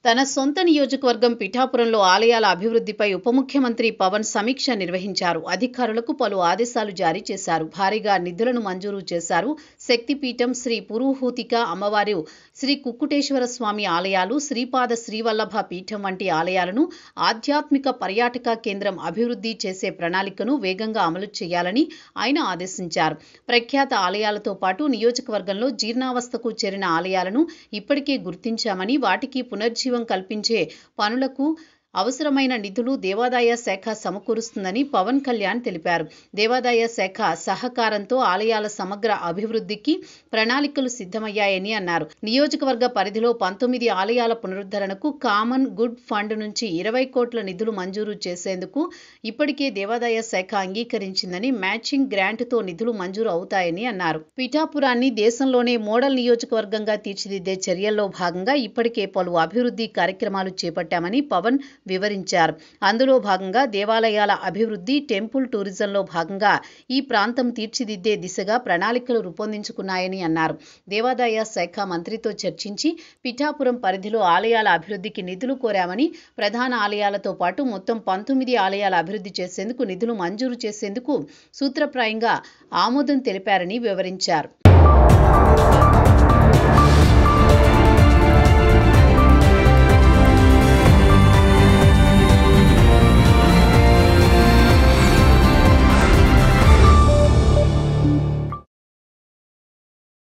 తన సొంత నియోజకవర్గం పిఠాపురంలో ఆలయాల అభివృద్ధిపై ఉప ముఖ్యమంత్రి పవన్ సమీక్ష నిర్వహించారు. అధికారులకు పలు ఆదేశాలు జారీ చేశారు. భారీగా నిధులను మంజూరు చేశారు. శక్తిపీఠం, శ్రీ పురుహూతిక అమ్మవారు, శ్రీ కుక్కుటేశ్వర స్వామి ఆలయాలు, శ్రీపాద శ్రీవల్లభ పీఠం వంటి ఆలయాలను ఆధ్యాత్మిక పర్యాటక కేంద్రం అభివృద్ధి చేసే ప్రణాళికను వేగంగా అమలు చేయాలని ఆయన ఆదేశించారు. ప్రఖ్యాత ఆలయాలతో పాటు నియోజకవర్గంలో జీర్ణావస్థకు చేరిన ఆలయాలను ఇప్పటికే గుర్తించామని, వాటికి పునర్జీవం కల్పించే పనులకు అవసరమైన నిధులు దేవాదాయ శాఖ సమకూరుస్తుందని పవన్ కళ్యాణ్ తెలిపారు. దేవాదాయ శాఖ సహకారంతో ఆలయాల సమగ్ర అభివృద్ధికి ప్రణాళికలు సిద్ధమయ్యాయని అన్నారు. నియోజకవర్గ పరిధిలో 19 ఆలయాల పునరుద్ధరణకు కామన్ గుడ్ ఫండ్ నుంచి 20 కోట్ల నిధులు మంజూరు చేసేందుకు ఇప్పటికే దేవాదాయ శాఖ అంగీకరించిందని, మ్యాచింగ్ గ్రాంట్తో నిధులు మంజూరు అవుతాయని అన్నారు. పిఠాపురాన్ని దేశంలోనే మోడల్ నియోజకవర్గంగా తీర్చిదిద్దే చర్యల్లో భాగంగా ఇప్పటికే పలు అభివృద్ధి కార్యక్రమాలు చేపట్టామని పవన్ వివరించారు. అందులో భాగంగా దేవాలయాల అభివృద్ధి, టెంపుల్ టూరిజంలో భాగంగా ఈ ప్రాంతం తీర్చిదిద్దే దిశగా ప్రణాళికలు రూపొందించుకున్నాయని అన్నారు. దేవాదాయ శాఖ మంత్రితో చర్చించి పిఠాపురం పరిధిలో ఆలయాల అభివృద్ధికి నిధులు కోరామని, ప్రధాన ఆలయాలతో పాటు మొత్తం 19 ఆలయాల అభివృద్ధి చేసేందుకు నిధులు మంజూరు చేసేందుకు సూత్రప్రాయంగా ఆమోదం తెలిపారని వివరించారు.